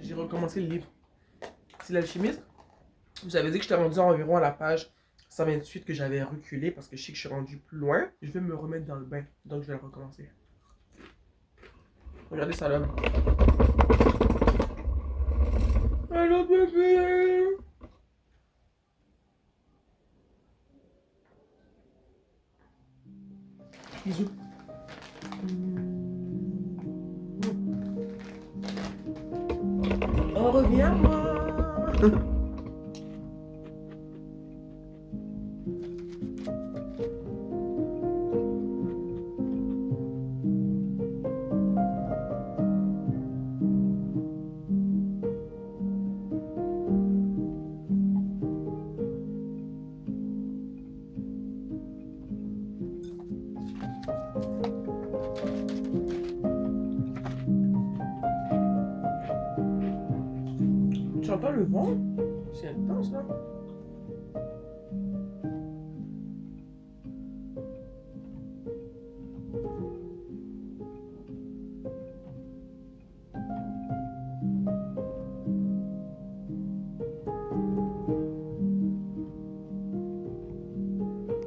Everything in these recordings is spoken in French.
j'ai recommencé le livre. C'est l'alchimiste. J'avais dit que j'étais rendu environ à la page 128 que j'avais reculé parce que je sais que je suis rendu plus loin. Je vais me remettre dans le bain, donc je vais le recommencer. Regardez ça là. Allô bébé. Bisous. On revient à moi. Tu entends le vent? C'est intense là.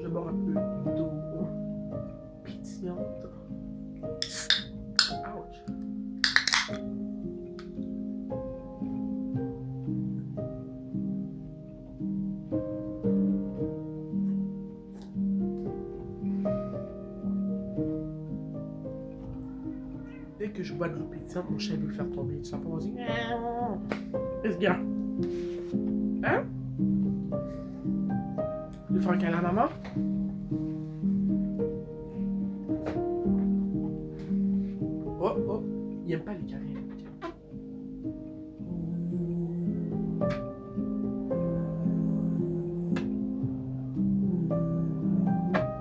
Je bois un peu d'eau pétillante. Ouch. Dès que je bois de l'eau pétillante, mon chat veut le faire tomber. Tu sens pas dire qu'est-ce qu'il y a? Hein? Tu veux faire un câlin à maman? Oh, oh, il aime pas les câlins.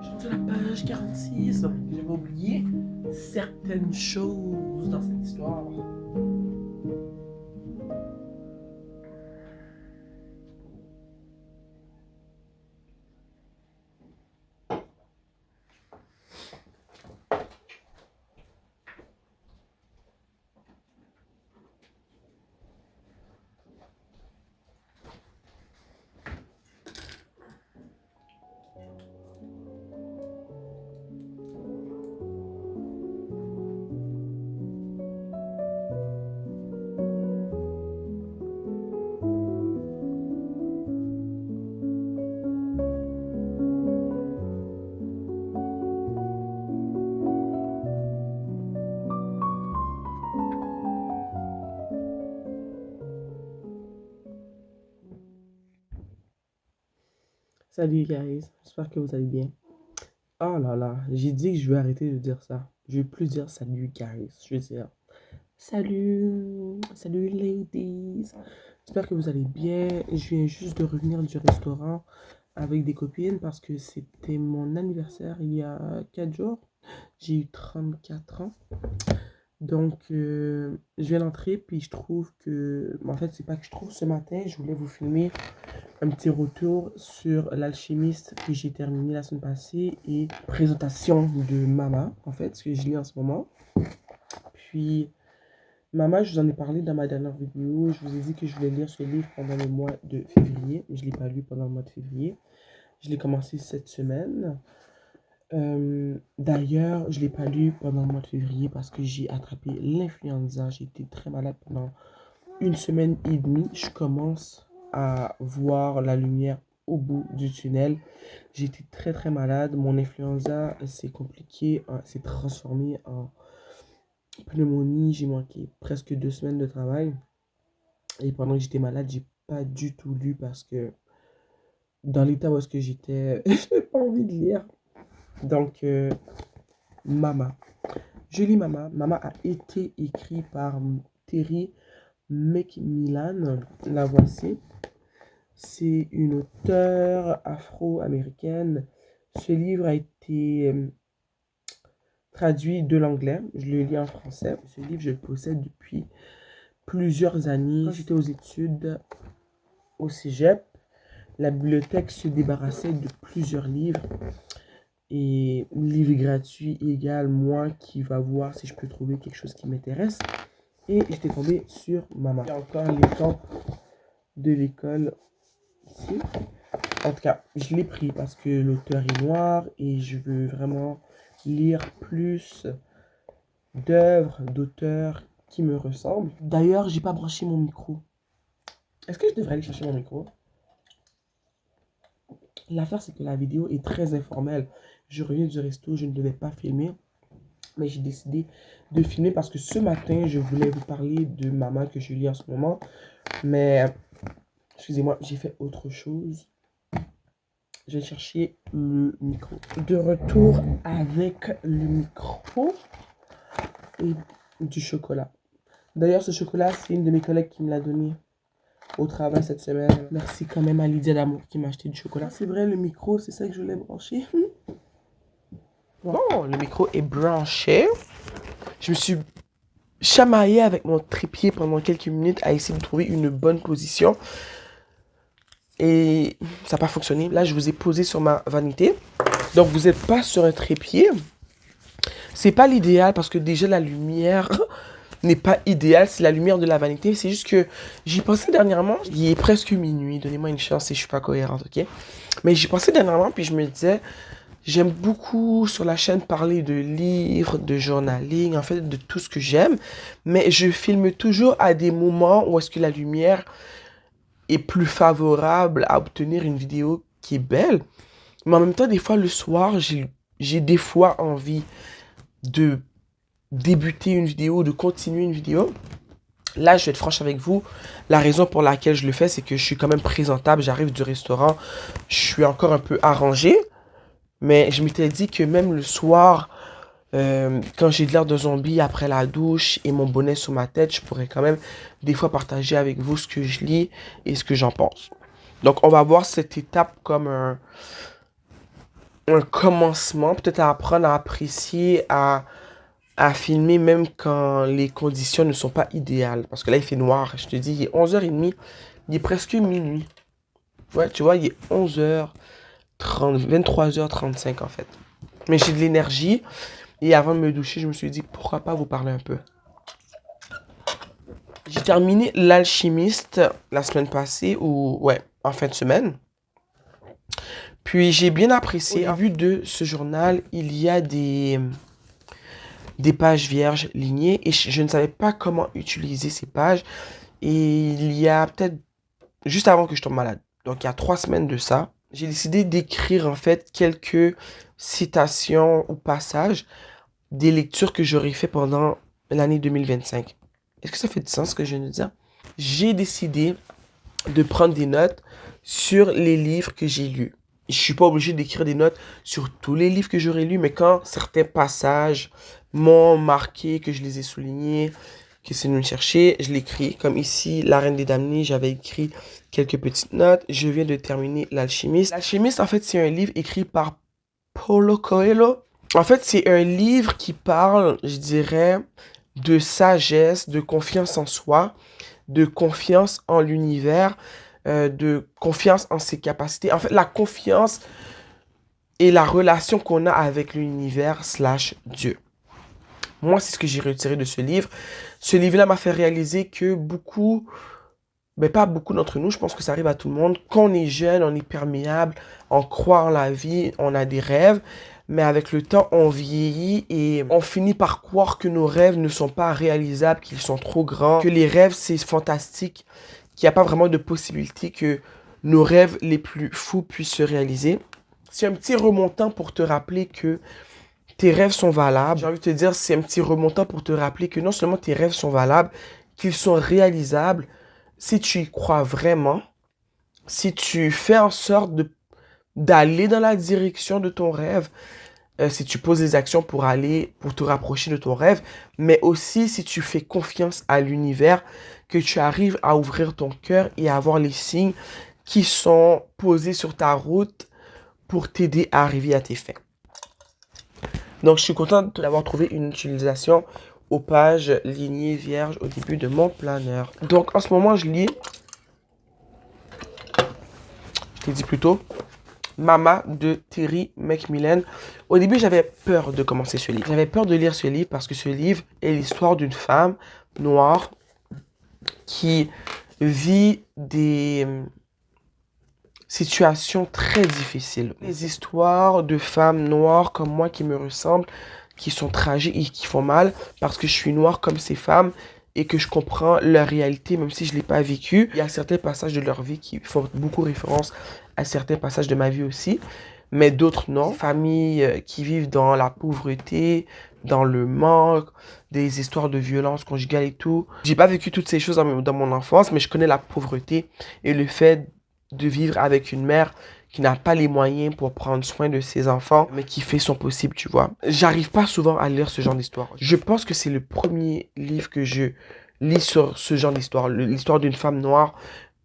Je suis à la page 46. J'avais oublié certaines choses dans cette histoire. Salut guys, j'espère que vous allez bien. Oh là là, j'ai dit que je vais arrêter de dire ça. Je vais plus dire salut guys, je vais dire salut, salut ladies. J'espère que vous allez bien. Je viens juste de revenir du restaurant avec des copines parce que c'était mon anniversaire il y a 4 jours. J'ai eu 34 ans. Donc, je viens d'entrer, puis je trouve que... En fait, c'est pas que je trouve, ce matin, je voulais vous filmer un petit retour sur l'alchimiste que j'ai terminé la semaine passée et présentation de Mama, en fait, ce que je lis en ce moment. Puis, Mama, je vous en ai parlé dans ma dernière vidéo. Je vous ai dit que je voulais lire ce livre pendant le mois de février. Je ne l'ai pas lu pendant le mois de février. Je l'ai commencé cette semaine. D'ailleurs, je ne l'ai pas lu pendant le mois de février parce que j'ai attrapé l'influenza. J'ai été très malade pendant une semaine et demie. Je commence à voir la lumière au bout du tunnel. J'ai été très très malade. Mon influenza s'est compliqué, s'est transformé en pneumonie. J'ai manqué presque 2 semaines de travail. Et pendant que j'étais malade, j'ai pas du tout lu parce que dans l'état où est-ce que j'étais, je n'avais pas envie de lire. Donc, Mama. Je lis Mama. Mama a été écrit par Terry McMillan. La voici. C'est une auteure afro-américaine. Ce livre a été traduit de l'anglais. Je le lis en français. Ce livre, je le possède depuis plusieurs années. Quand j'étais aux études au cégep, la bibliothèque se débarrassait de plusieurs livres. Et livre gratuit égale moi qui va voir si je peux trouver quelque chose qui m'intéresse. Et j'étais tombé sur Maman. Il y a encore les temps de l'école ici. En tout cas, je l'ai pris parce que l'auteur est noir et je veux vraiment lire plus d'œuvres d'auteurs qui me ressemblent. D'ailleurs, j'ai pas branché mon micro. Est-ce que je devrais aller chercher mon micro? L'affaire, c'est que la vidéo est très informelle. Je reviens du resto, je ne devais pas filmer. Mais j'ai décidé de filmer parce que ce matin, je voulais vous parler de Maman que je lis en ce moment. Mais, excusez-moi, j'ai fait autre chose. Je vais chercher le micro. De retour avec le micro et du chocolat. D'ailleurs, ce chocolat, c'est une de mes collègues qui me l'a donné au travail cette semaine. Merci quand même à Lydia d'amour qui m'a acheté du chocolat. C'est vrai, le micro, c'est ça que je voulais brancher. Bon, le micro est branché. Je me suis chamaillé avec mon trépied pendant quelques minutes à essayer de trouver une bonne position. Et ça n'a pas fonctionné. Là, je vous ai posé sur ma vanité. Donc, vous n'êtes pas sur un trépied. C'est pas l'idéal parce que déjà, la lumière n'est pas idéale. C'est la lumière de la vanité. C'est juste que j'y pensais dernièrement. Il est presque minuit. Donnez-moi une chance si je suis pas cohérente, ok? Mais j'y pensais dernièrement, puis je me disais, j'aime beaucoup sur la chaîne parler de livres, de journaling, en fait, de tout ce que j'aime. Mais je filme toujours à des moments où est-ce que la lumière est plus favorable à obtenir une vidéo qui est belle. Mais en même temps, des fois, le soir, j'ai des fois envie de débuter une vidéo, de continuer une vidéo. Là, je vais être franche avec vous. La raison pour laquelle je le fais, c'est que je suis quand même présentable. J'arrive du restaurant. Je suis encore un peu arrangé. Mais je m'étais dit que même le soir, quand j'ai de l'air de zombie après la douche et mon bonnet sur ma tête, je pourrais quand même des fois partager avec vous ce que je lis et ce que j'en pense. Donc, on va voir cette étape comme un commencement, peut-être à apprendre à apprécier, à filmer même quand les conditions ne sont pas idéales. Parce que là, il fait noir. Je te dis, il est 11h30. Il est presque minuit. Ouais, tu vois, il est 11h30, 23h35 en fait. Mais j'ai de l'énergie. Et avant de me doucher, je me suis dit, pourquoi pas vous parler un peu. J'ai terminé L'Alchimiste la semaine passée, ou ouais, en fin de semaine. Puis j'ai bien apprécié. Au début de ce journal, il y a des pages vierges lignées. Et je ne savais pas comment utiliser ces pages. Et il y a peut-être juste avant que je tombe malade. Donc il y a 3 semaines de ça. J'ai décidé d'écrire en fait quelques citations ou passages des lectures que j'aurais fait pendant l'année 2025. Est-ce que ça fait du sens ce que je viens de dire? J'ai décidé de prendre des notes sur les livres que j'ai lus. Je suis pas obligé d'écrire des notes sur tous les livres que j'aurais lus, mais quand certains passages m'ont marqué, que je les ai soulignés, que c'est de me chercher, je l'écris. Comme ici, La Reine des Damnés, j'avais écrit quelques petites notes. Je viens de terminer L'Alchimiste. L'Alchimiste, en fait, c'est un livre écrit par Paulo Coelho. En fait, c'est un livre qui parle, je dirais, de sagesse, de confiance en soi, de confiance en l'univers, de confiance en ses capacités. En fait, la confiance et la relation qu'on a avec l'univers / Dieu. Moi, c'est ce que j'ai retiré de ce livre. Ce livre-là m'a fait réaliser que beaucoup, mais pas beaucoup d'entre nous, je pense que ça arrive à tout le monde, quand on est jeune, on est perméable, on croit en la vie, on a des rêves, mais avec le temps, on vieillit et on finit par croire que nos rêves ne sont pas réalisables, qu'ils sont trop grands, que les rêves, c'est fantastique, qu'il n'y a pas vraiment de possibilité que nos rêves les plus fous puissent se réaliser. C'est un petit remontant pour te rappeler que tes rêves sont valables. J'ai envie de te dire, c'est un petit remontant pour te rappeler que non seulement tes rêves sont valables, qu'ils sont réalisables si tu y crois vraiment, si tu fais en sorte d'aller dans la direction de ton rêve, si tu poses des actions pour te rapprocher de ton rêve, mais aussi si tu fais confiance à l'univers, que tu arrives à ouvrir ton cœur et à voir les signes qui sont posés sur ta route pour t'aider à arriver à tes fins. Donc, je suis content d'avoir trouvé une utilisation aux pages lignées vierges au début de mon planeur. Donc, en ce moment, je lis, je t'ai dit plus tôt, Mama de Terry McMillan. Au début, j'avais peur de commencer ce livre. J'avais peur de lire ce livre parce que ce livre est l'histoire d'une femme noire qui vit des situations très difficiles. Les histoires de femmes noires comme moi qui me ressemblent, qui sont tragiques et qui font mal parce que je suis noire comme ces femmes et que je comprends leur réalité même si je ne l'ai pas vécu. Il y a certains passages de leur vie qui font beaucoup référence à certains passages de ma vie aussi, mais d'autres non. Familles qui vivent dans la pauvreté, dans le manque, des histoires de violence conjugale et tout. J'ai pas vécu toutes ces choses dans mon enfance, mais je connais la pauvreté et le fait de vivre avec une mère qui n'a pas les moyens pour prendre soin de ses enfants, mais qui fait son possible, tu vois. J'arrive pas souvent à lire ce genre d'histoire. Je pense que c'est le premier livre que je lis sur ce genre d'histoire. L'histoire d'une femme noire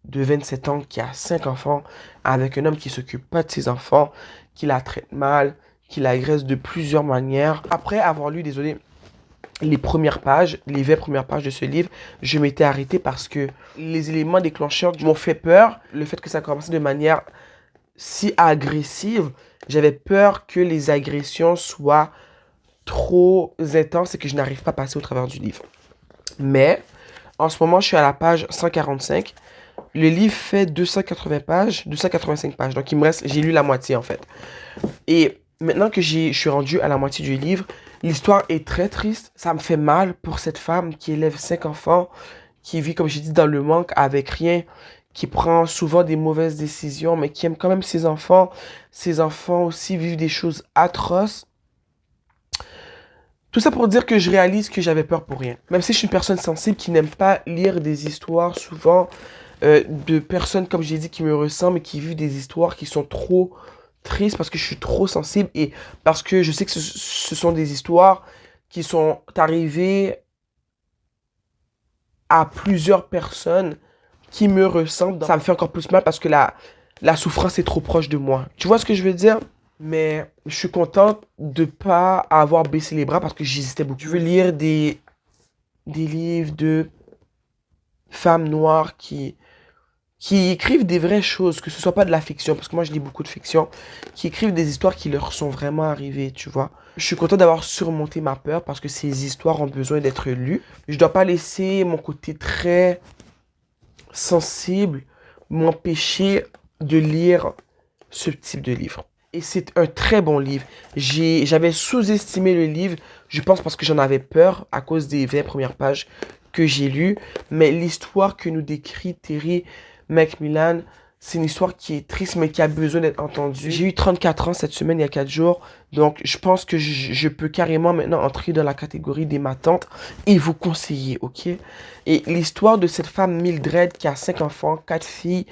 de 27 ans qui a 5 enfants, avec un homme qui s'occupe pas de ses enfants, qui la traite mal, qui l'agresse de plusieurs manières. Après avoir lu, désolé, les premières pages, les 20 premières pages de ce livre, je m'étais arrêté parce que les éléments déclencheurs m'ont fait peur. Le fait que ça commençait de manière si agressive, j'avais peur que les agressions soient trop intenses et que je n'arrive pas à passer au travers du livre. Mais, en ce moment, je suis à la page 145. Le livre fait 280 pages, 285 pages. Donc, il me reste, j'ai lu la moitié en fait. Et maintenant que je suis rendu à la moitié du livre, l'histoire est très triste. Ça me fait mal pour cette femme qui élève 5 enfants, qui vit, comme j'ai dit, dans le manque avec rien, qui prend souvent des mauvaises décisions, mais qui aime quand même ses enfants. Ses enfants aussi vivent des choses atroces. Tout ça pour dire que je réalise que j'avais peur pour rien. Même si je suis une personne sensible qui n'aime pas lire des histoires souvent de personnes, comme j'ai dit, qui me ressemblent et qui vivent des histoires qui sont trop tristes parce que je suis trop sensible et parce que je sais que ce sont des histoires qui sont arrivées à plusieurs personnes qui me ressemblent. Ça me fait encore plus mal parce que la souffrance est trop proche de moi. Tu vois ce que je veux dire? Mais je suis contente de ne pas avoir baissé les bras parce que j'hésitais beaucoup. Je veux lire des livres de femmes noires qui écrivent des vraies choses, que ce soit pas de la fiction, parce que moi je lis beaucoup de fiction, qui écrivent des histoires qui leur sont vraiment arrivées, tu vois. Je suis content d'avoir surmonté ma peur parce que ces histoires ont besoin d'être lues. Je dois pas laisser mon côté très sensible m'empêcher de lire ce type de livre. Et c'est un très bon livre. J'avais sous-estimé le livre, je pense parce que j'en avais peur à cause des 20 premières pages que j'ai lues. Mais l'histoire que nous décrit Terry McMillan, c'est une histoire qui est triste mais qui a besoin d'être entendue. J'ai eu 34 ans cette semaine, il y a 4 jours. Donc je pense que je peux carrément maintenant entrer dans la catégorie des matantes et vous conseiller, ok? Et l'histoire de cette femme Mildred qui a 5 enfants, 4 filles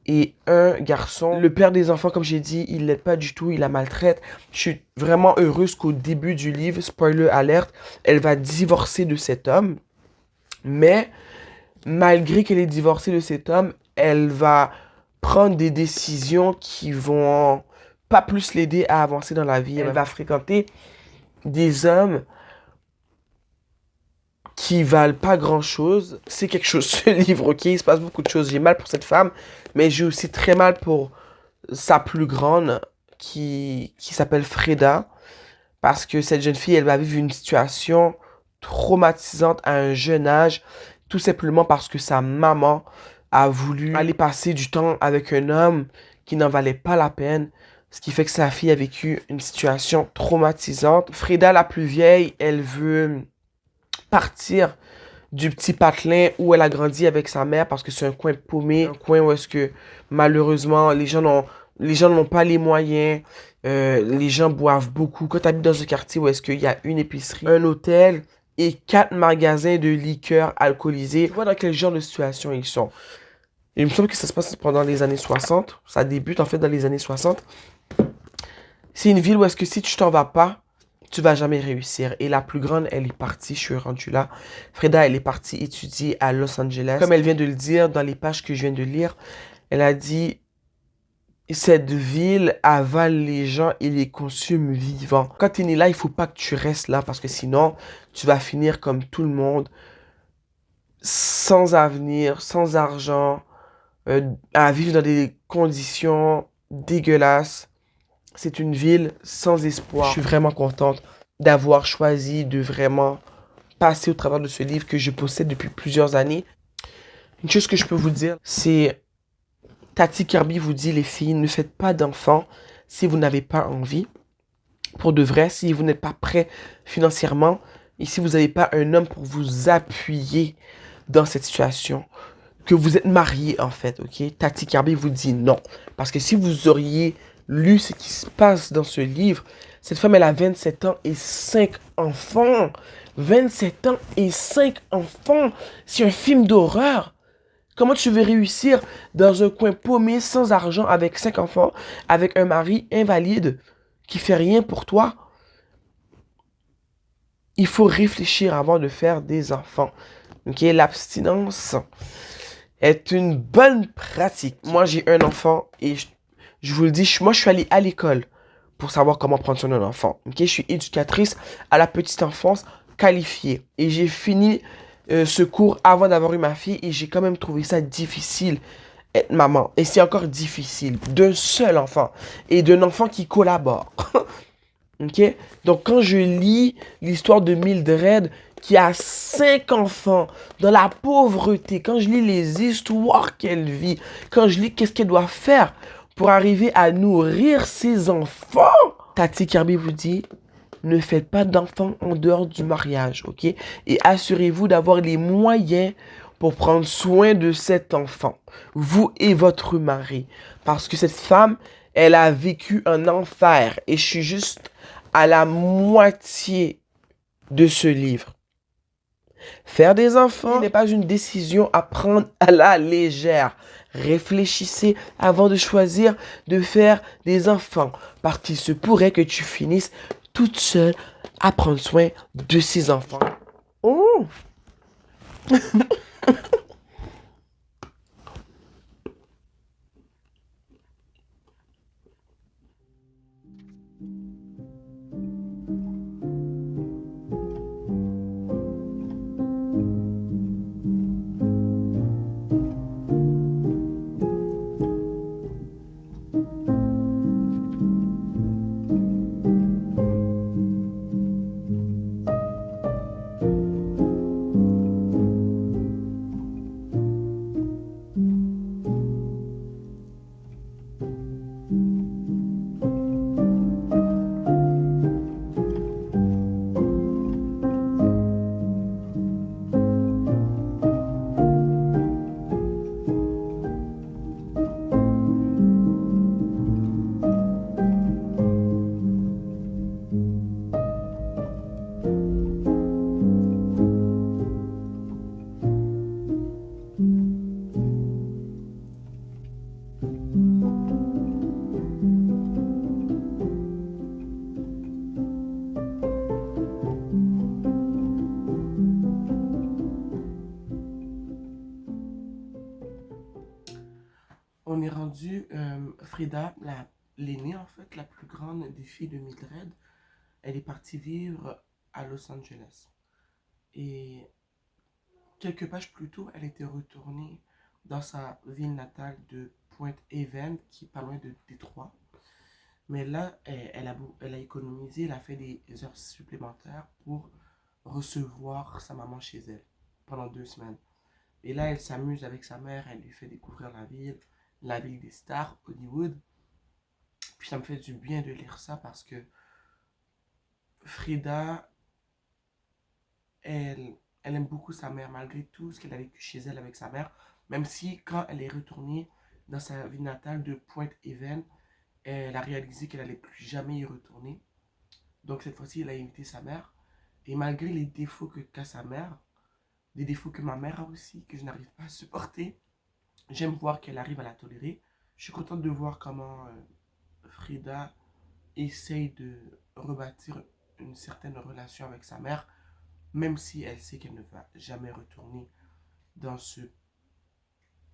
et un garçon. Le père des enfants, comme j'ai dit, il l'aide pas du tout, il la maltraite. Je suis vraiment heureuse qu'au début du livre, spoiler alerte, elle va divorcer de cet homme. Mais malgré qu'elle est divorcée de cet homme, elle va prendre des décisions qui vont pas plus l'aider à avancer dans la vie. Elle va fréquenter des hommes qui valent pas grand chose. C'est quelque chose, ce livre, ok? Il se passe beaucoup de choses. J'ai mal pour cette femme, mais j'ai aussi très mal pour sa plus grande qui s'appelle Freda. Parce que cette jeune fille, elle va vivre une situation traumatisante à un jeune âge, tout simplement parce que sa maman a voulu aller passer du temps avec un homme qui n'en valait pas la peine. Ce qui fait que sa fille a vécu une situation traumatisante. Freda, la plus vieille, elle veut partir du petit patelin où elle a grandi avec sa mère parce que c'est un coin paumé, un coin où est-ce que malheureusement les gens n'ont pas les moyens, les gens boivent beaucoup. Quand tu habites dans un quartier où est-ce qu'il y a une épicerie, un hôtel et 4 magasins de liqueurs alcoolisées, tu vois dans quel genre de situation ils sont. Il me semble que ça se passe pendant les années 60, ça débute en fait dans les années 60. C'est une ville où est-ce que si tu t'en vas pas, tu vas jamais réussir. Et la plus grande, elle est partie, je suis rendu là. Freda, elle est partie étudier à Los Angeles. Comme elle vient de le dire dans les pages que je viens de lire, elle a dit, cette ville avale les gens et les consume vivants. Quand tu es né là, il faut pas que tu restes là parce que sinon, tu vas finir comme tout le monde, sans avenir, sans argent, à vivre dans des conditions dégueulasses. C'est une ville sans espoir. Je suis vraiment contente d'avoir choisi de vraiment passé au travers de ce livre que je possède depuis plusieurs années. Une chose que je peux vous dire, c'est Tati Kirby vous dit, les filles, ne faites pas d'enfants si vous n'avez pas envie. Pour de vrai, si vous n'êtes pas prêt financièrement et si vous n'avez pas un homme pour vous appuyer dans cette situation, que vous êtes marié en fait, ok? Tati Kirby vous dit non. Parce que si vous auriez lu ce qui se passe dans ce livre, cette femme, elle a 27 ans et 5 enfants. 27 ans et 5 enfants. C'est un film d'horreur. Comment tu veux réussir dans un coin paumé, sans argent, avec 5 enfants, avec un mari invalide qui fait rien pour toi? Il faut réfléchir avant de faire des enfants. Ok, l'abstinence est une bonne pratique. Moi, j'ai un enfant et je vous le dis, moi, je suis allée à l'école pour savoir comment prendre soin d'un enfant. Ok, je suis éducatrice à la petite enfance qualifiée et j'ai fini ce cours avant d'avoir eu ma fille et j'ai quand même trouvé ça difficile être maman. Et c'est encore difficile d'un seul enfant et d'un enfant qui collabore. Ok? Donc, quand je lis l'histoire de Mildred, qui a 5 enfants, dans la pauvreté, quand je lis les histoires qu'elle vit, quand je lis qu'est-ce qu'elle doit faire pour arriver à nourrir ses enfants, Tati Kirby vous dit, ne faites pas d'enfants en dehors du mariage, ok? Et assurez-vous d'avoir les moyens pour prendre soin de cet enfant, vous et votre mari. Parce que cette femme, elle a vécu un enfer. Et je suis juste à la moitié de ce livre. Faire des enfants n'est pas une décision à prendre à la légère. Réfléchissez avant de choisir de faire des enfants, parce qu'il se pourrait que tu finisses toute seule à prendre soin de ces enfants. Oh! On est rendu, Frida, l'aînée en fait, la plus grande des filles de Mildred, elle est partie vivre à Los Angeles. Et quelques pages plus tôt, elle était retournée dans sa ville natale de Point Even, qui est pas loin de Détroit. Mais là, elle a économisé, elle a fait des heures supplémentaires pour recevoir sa maman chez elle pendant 2 semaines. Et là, elle s'amuse avec sa mère, elle lui fait découvrir la ville des stars, Hollywood. Puis ça me fait du bien de lire ça parce que Frida, elle aime beaucoup sa mère, malgré tout ce qu'elle a vécu chez elle avec sa mère. Même si, quand elle est retournée dans sa ville natale de Point Even, elle a réalisé qu'elle n'allait plus jamais y retourner. Donc cette fois-ci, elle a invité sa mère. Et malgré les défauts qu'a sa mère, des défauts que ma mère a aussi, que je n'arrive pas à supporter, j'aime voir qu'elle arrive à la tolérer. Je suis contente de voir comment Frida essaye de rebâtir une certaine relation avec sa mère, même si elle sait qu'elle ne va jamais retourner dans, ce,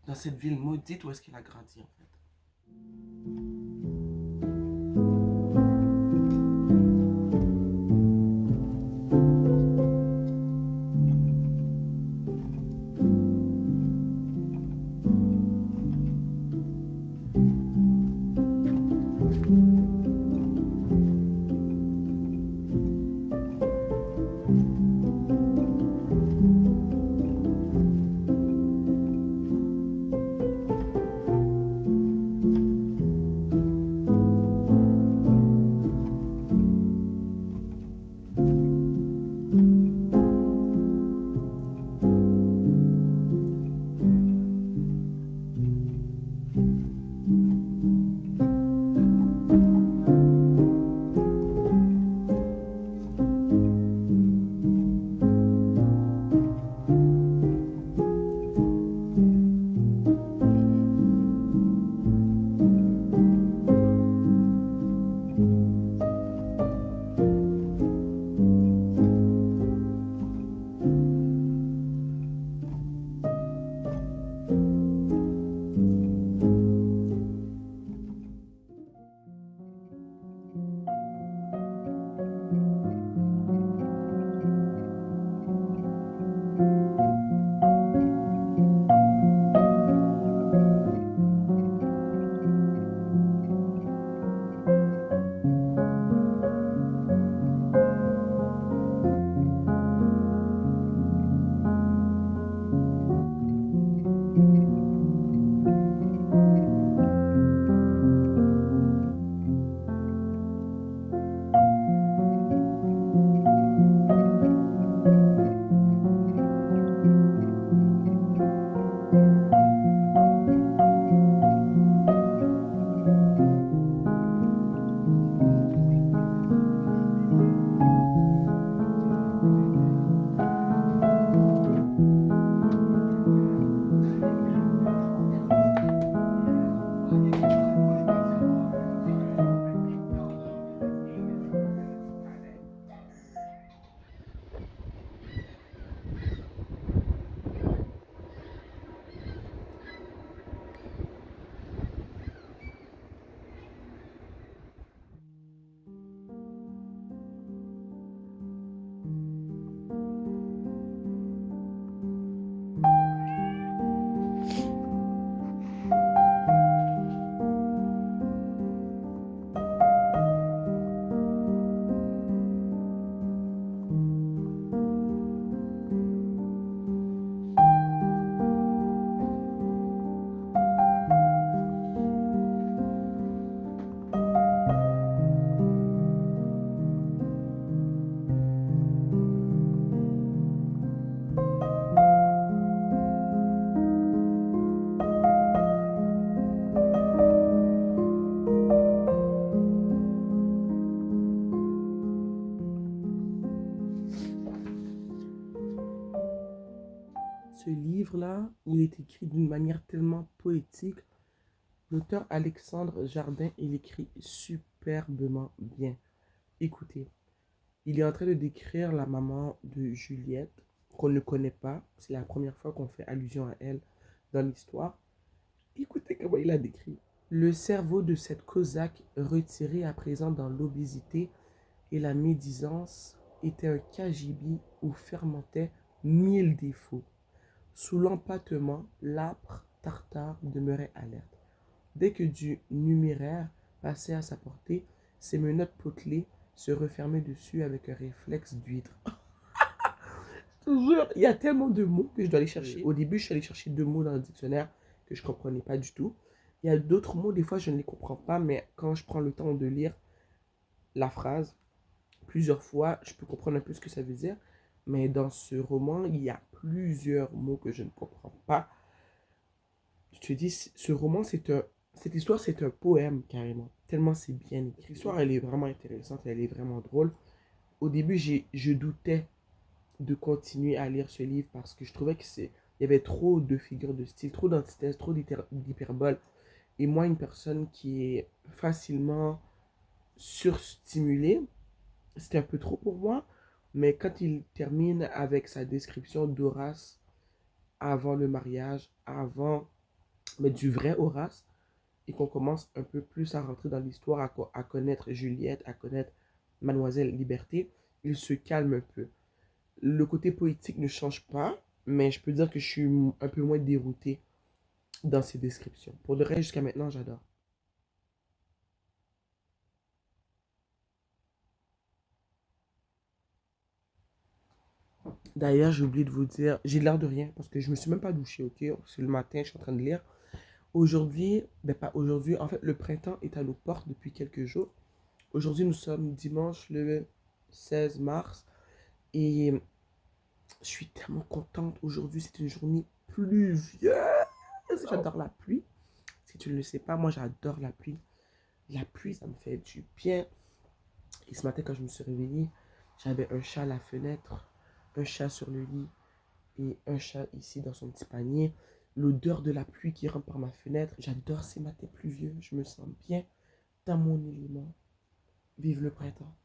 dans cette ville maudite où est-ce qu'elle a grandi en fait. livre-là, il est écrit d'une manière tellement poétique. L'auteur Alexandre Jardin, il écrit superbement bien. Écoutez, il est en train de décrire la maman de Juliette, qu'on ne connaît pas. C'est la première fois qu'on fait allusion à elle dans l'histoire. Écoutez comment il a décrit. Le cerveau de cette Cosaque, retiré à présent dans l'obésité et la médisance, était un cagibi où fermentaient 1000 défauts. Sous l'empattement, l'âpre tartare demeurait alerte. Dès que du numéraire passait à sa portée, ses menottes potelées se refermaient dessus avec un réflexe d'huître. Je te jure, il y a tellement de mots que je dois aller chercher. Au début, je suis allé chercher 2 mots dans le dictionnaire que je ne comprenais pas du tout. Il y a d'autres mots, des fois, je ne les comprends pas, mais quand je prends le temps de lire la phrase plusieurs fois, je peux comprendre un peu ce que ça veut dire. Mais dans ce roman, il y a plusieurs mots que je ne comprends pas. Je te dis, ce roman, cette histoire, c'est un poème carrément. Tellement c'est bien écrit. L'histoire, elle est vraiment intéressante, elle est vraiment drôle. Au début, je doutais de continuer à lire ce livre parce que je trouvais il y avait trop de figures de style, trop d'antithèses, trop d'hyperbole. Et moi, une personne qui est facilement surstimulée, c'était un peu trop pour moi. Mais quand il termine avec sa description d'Horace avant le mariage, avant, mais du vrai Horace, et qu'on commence un peu plus à rentrer dans l'histoire, à connaître Juliette, à connaître Mademoiselle Liberté, il se calme un peu. Le côté poétique ne change pas, mais je peux dire que je suis un peu moins dérouté dans ses descriptions. Pour le reste, jusqu'à maintenant, j'adore. D'ailleurs, j'ai oublié de vous dire, j'ai l'air de rien parce que je me suis même pas douché, ok? C'est le matin, je suis en train de lire. Aujourd'hui, ben pas aujourd'hui, en fait, le printemps est à nos portes depuis quelques jours. Aujourd'hui, nous sommes dimanche le 16 mars et je suis tellement contente. Aujourd'hui, c'est une journée pluvieuse. J'adore la pluie. Si tu ne le sais pas, moi j'adore la pluie. La pluie, ça me fait du bien. Et ce matin, quand je me suis réveillée, j'avais un chat à la fenêtre, un chat sur le lit et un chat ici dans son petit panier. L'odeur de la pluie qui rentre par ma fenêtre. J'adore ces matins pluvieux. Je me sens bien dans mon élément. Vive le printemps.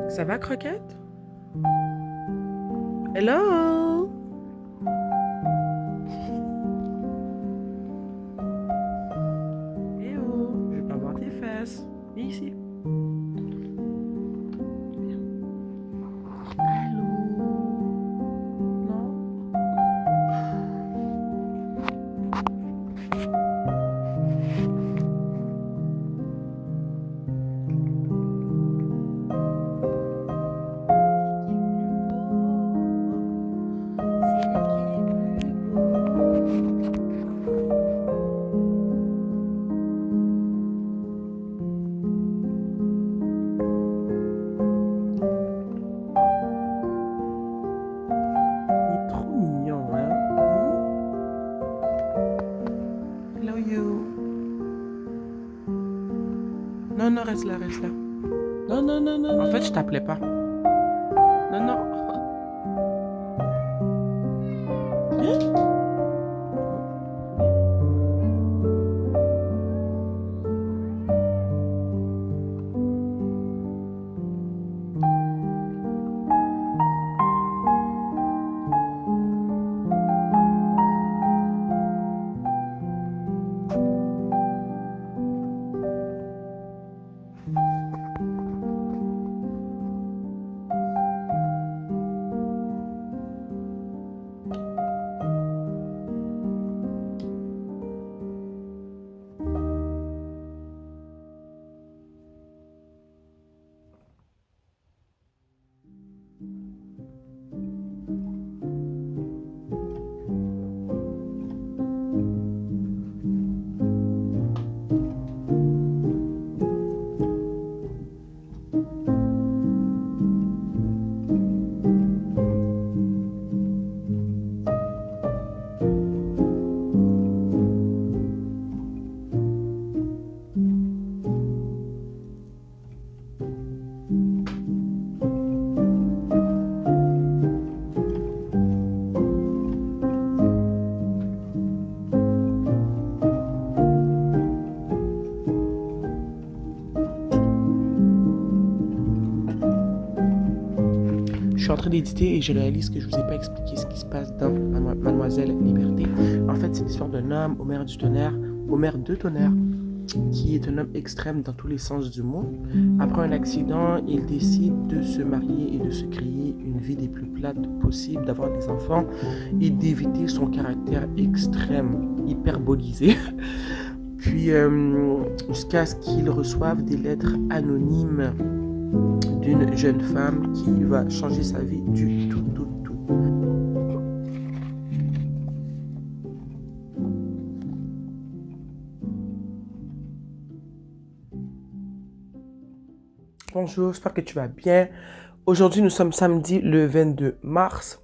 Ça va, Croquette? Hello? Eh oh, je vais pas voir tes fesses. Viens ici. Allô? Non? C'est qui le plus beau? C'est lequel le plus beau? Il est trop mignon, hein? Hello, you. Non, non, reste là, reste là. Non, non, non, non. En fait, je t'appelais pas. Non, non. Viens. suis en train d'éditer et je réalise que je vous ai pas expliqué ce qui se passe dans Mademoiselle Liberté. En fait, c'est l'histoire d'un homme, Omer de Tonnerre, qui est un homme extrême dans tous les sens du mot. Après un accident, il décide de se marier et de se créer une vie des plus plates possibles, d'avoir des enfants et d'éviter son caractère extrême, hyperbolisé. Puis, jusqu'à ce qu'il reçoive des lettres anonymes d'une jeune femme qui va changer sa vie du tout. Bonjour, j'espère que tu vas bien. Aujourd'hui, nous sommes samedi le 22 mars.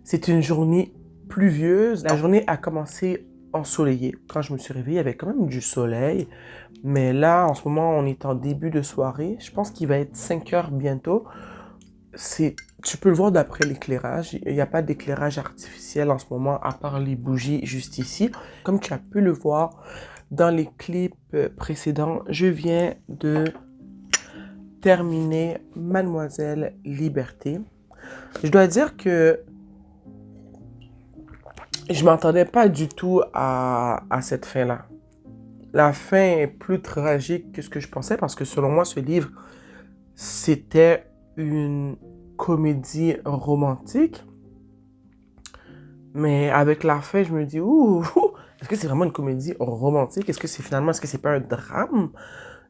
C'est une journée pluvieuse. La journée a commencé ensoleillée. Quand je me suis réveillée, il y avait quand même du soleil. Mais là, en ce moment, on est en début de soirée. Je pense qu'il va être 5 heures bientôt. Tu peux le voir d'après l'éclairage. Il n'y a pas d'éclairage artificiel en ce moment, à part les bougies juste ici. Comme tu as pu le voir dans les clips précédents, je viens de terminer Mademoiselle Liberté. Je dois dire que je m'attendais pas du tout à cette fin-là. La fin est plus tragique que ce que je pensais parce que selon moi, ce livre, c'était une comédie romantique. Mais avec la fin, je me dis, est-ce que c'est vraiment une comédie romantique? Est-ce que c'est pas un drame?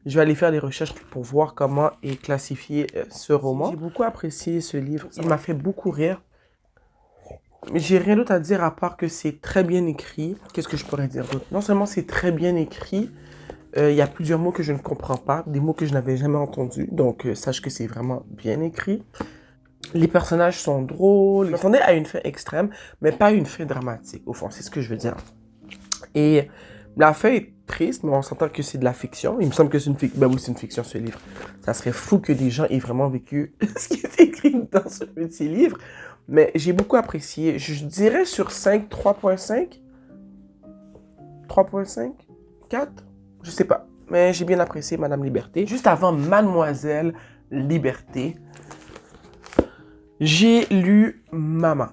Je vais aller faire des recherches pour voir comment est classifié ce roman. J'ai beaucoup apprécié ce livre. Il m'a fait beaucoup rire. Mais j'ai rien d'autre à dire à part que c'est très bien écrit. Qu'est-ce que je pourrais dire d'autre? Non seulement c'est très bien écrit, il y a plusieurs mots que je ne comprends pas, des mots que je n'avais jamais entendus. Donc, sache que c'est vraiment bien écrit. Les personnages sont drôles. Je m'attendais à une fin extrême, mais pas une fin dramatique, au fond. C'est ce que je veux dire. Et la fin est triste, mais on s'entend que c'est de la fiction. Il me semble que c'est une fiction. Ben oui, c'est une fiction, ce livre. Ça serait fou que des gens aient vraiment vécu ce qui est écrit dans ce petit livre. Mais j'ai beaucoup apprécié. Je dirais sur 5, 3.5. 3.5? 4? Je sais pas. Mais j'ai bien apprécié Madame Liberté. Juste avant Mademoiselle Liberté, j'ai lu Maman.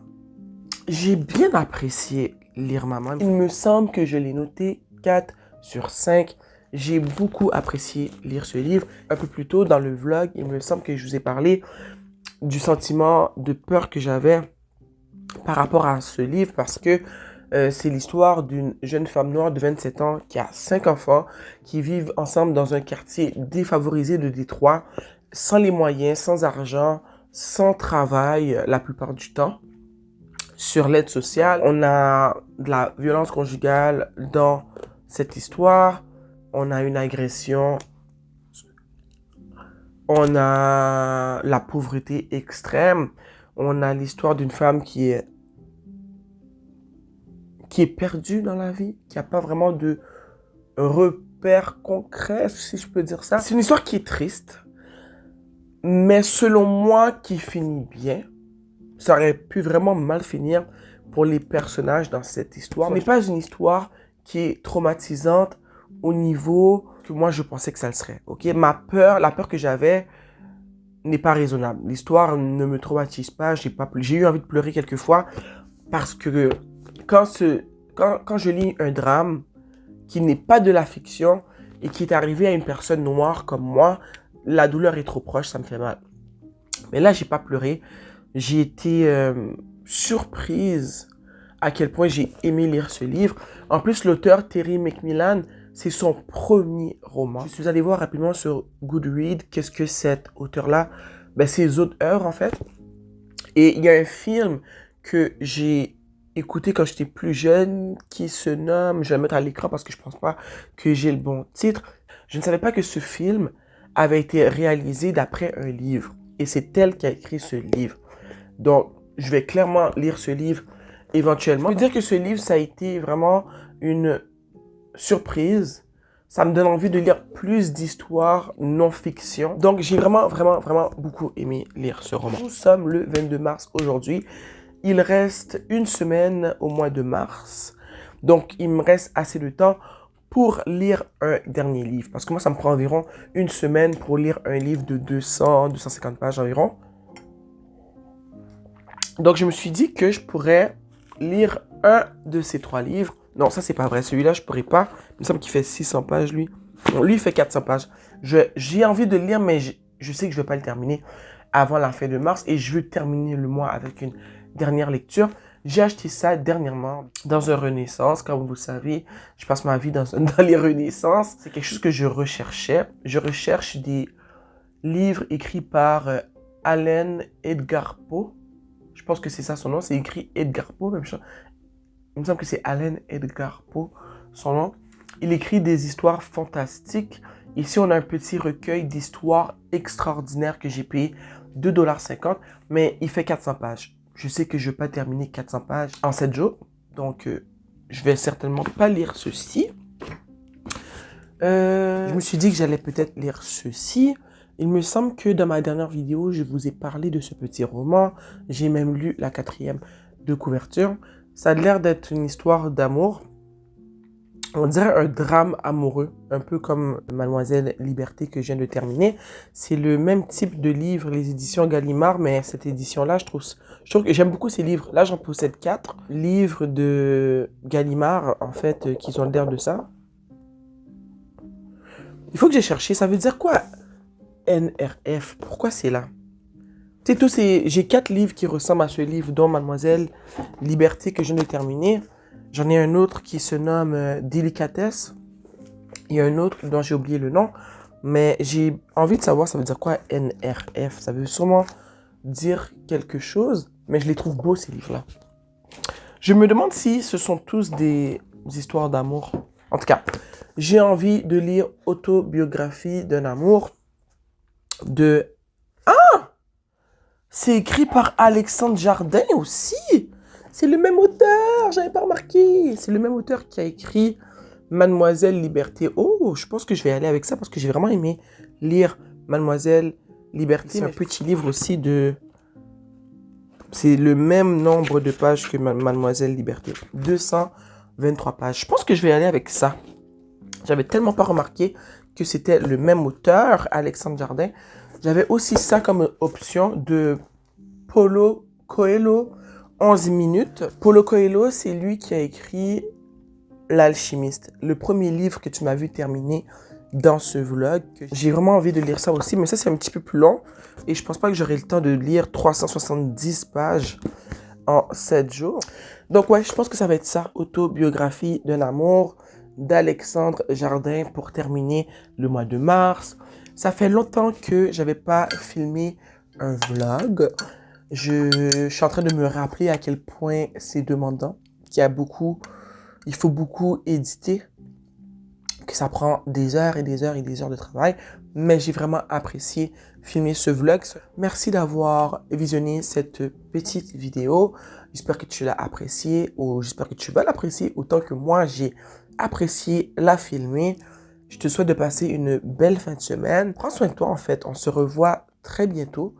J'ai bien apprécié lire Maman. Il me semble que je l'ai noté 4 sur 5. J'ai beaucoup apprécié lire ce livre. Un peu plus tôt dans le vlog, il me semble que je vous ai parlé du sentiment de peur que j'avais par rapport à ce livre parce que c'est l'histoire d'une jeune femme noire de 27 ans qui a 5 enfants qui vivent ensemble dans un quartier défavorisé de Détroit, sans les moyens, sans argent, sans travail la plupart du temps. Sur l'aide sociale, on a de la violence conjugale dans cette histoire, on a une agression, on a la pauvreté extrême, on a l'histoire d'une femme qui est perdue dans la vie, qui n'a pas vraiment de repères concrets, si je peux dire ça. C'est une histoire qui est triste, mais selon moi, qui finit bien. Ça aurait pu vraiment mal finir pour les personnages dans cette histoire. Ce n'est pas une histoire qui est traumatisante au niveau que moi je pensais que ça le serait. Ok, la peur que j'avais n'est pas raisonnable. L'histoire ne me traumatise pas. J'ai eu envie de pleurer quelques fois parce que quand je lis un drame qui n'est pas de la fiction et qui est arrivé à une personne noire comme moi, la douleur est trop proche, ça me fait mal. Mais là, j'ai pas pleuré. J'ai été surprise à quel point j'ai aimé lire ce livre. En plus, l'auteur Terry McMillan, c'est son premier roman. Je suis allé voir rapidement sur Goodreads qu'est-ce que cet auteur-là, ses autres œuvres en fait. Et il y a un film que j'ai écouté quand j'étais plus jeune qui se nomme, je vais le mettre à l'écran parce que je pense pas que j'ai le bon titre. Je ne savais pas que ce film avait été réalisé d'après un livre. Et c'est elle qui a écrit ce livre. Donc, je vais clairement lire ce livre éventuellement. Je peux dire que ce livre, ça a été vraiment une surprise. Ça me donne envie de lire plus d'histoires non-fiction. Donc, j'ai vraiment beaucoup aimé lire ce roman. Nous sommes le 22 mars aujourd'hui. Il reste une semaine au mois de mars. Donc, il me reste assez de temps pour lire un dernier livre. Parce que moi, ça me prend environ une semaine pour lire un livre de 200-250 pages environ. Donc, je me suis dit que je pourrais lire un de ces 3 livres. Non, ça, c'est pas vrai. Celui-là, je pourrais pas. Il me semble qu'il fait 600 pages, lui. Bon, lui, il fait 400 pages. J'ai envie de le lire, mais je sais que je vais pas le terminer avant la fin de mars. Et je veux terminer le mois avec une dernière lecture. J'ai acheté ça dernièrement dans un Renaissance. Comme vous le savez, je passe ma vie dans les Renaissances. C'est quelque chose que je recherchais. Je recherche des livres écrits par Allen Edgar Poe. Je pense que c'est ça son nom. C'est écrit Edgar Poe, même chose. Il me semble que c'est Allen Edgar Poe, son nom. Il écrit des histoires fantastiques. Ici, on a un petit recueil d'histoires extraordinaires que j'ai payé 2,50 $. Mais il fait 400 pages. Je sais que je ne vais pas terminer 400 pages en 7 jours. Donc, je vais certainement pas lire ceci. Je me suis dit que j'allais peut-être lire ceci. Il me semble que dans ma dernière vidéo, je vous ai parlé de ce petit roman. J'ai même lu la 4e de couverture. Ça a l'air d'être une histoire d'amour. On dirait un drame amoureux, un peu comme Mademoiselle Liberté que je viens de terminer. C'est le même type de livre, les éditions Gallimard, mais cette édition-là, je trouve que j'aime beaucoup ces livres. Là, j'en possède 4 livres de Gallimard, en fait, qui ont l'air de ça. Il faut que j'ai cherché, ça veut dire quoi NRF? Pourquoi c'est là? Tu sais, j'ai 4 livres qui ressemblent à ce livre, dont Mademoiselle Liberté que je viens de terminer. J'en ai un autre qui se nomme Délicatesse. Il y a un autre dont j'ai oublié le nom. Mais j'ai envie de savoir ça veut dire quoi NRF. Ça veut sûrement dire quelque chose. Mais je les trouve beaux ces livres-là. Je me demande si ce sont tous des histoires d'amour. En tout cas, j'ai envie de lire Autobiographie d'un amour de... C'est écrit par Alexandre Jardin aussi. C'est le même auteur, j'avais pas remarqué. C'est le même auteur qui a écrit Mademoiselle Liberté. Oh, je pense que je vais aller avec ça parce que j'ai vraiment aimé lire Mademoiselle Liberté. C'est un petit livre aussi de... C'est le même nombre de pages que Mademoiselle Liberté. 223 pages. Je pense que je vais aller avec ça. J'avais tellement pas remarqué que c'était le même auteur, Alexandre Jardin. J'avais aussi ça comme option de Paulo Coelho, 11 minutes. Paulo Coelho, c'est lui qui a écrit L'Alchimiste, le premier livre que tu m'as vu terminer dans ce vlog. J'ai vraiment envie de lire ça aussi, mais ça, c'est un petit peu plus long. Et je pense pas que j'aurai le temps de lire 370 pages en 7 jours. Donc ouais, je pense que ça va être ça. Autobiographie d'un amour d'Alexandre Jardin pour terminer le mois de mars. Ça fait longtemps que j'avais pas filmé un vlog. Je suis en train de me rappeler à quel point c'est demandant, il faut beaucoup éditer, que ça prend des heures et des heures et des heures de travail. Mais j'ai vraiment apprécié filmer ce vlog. Merci d'avoir visionné cette petite vidéo. J'espère que tu l'as apprécié ou j'espère que tu vas l'apprécier autant que moi j'ai apprécié la filmer. Je te souhaite de passer une belle fin de semaine. Prends soin de toi en fait. On se revoit très bientôt.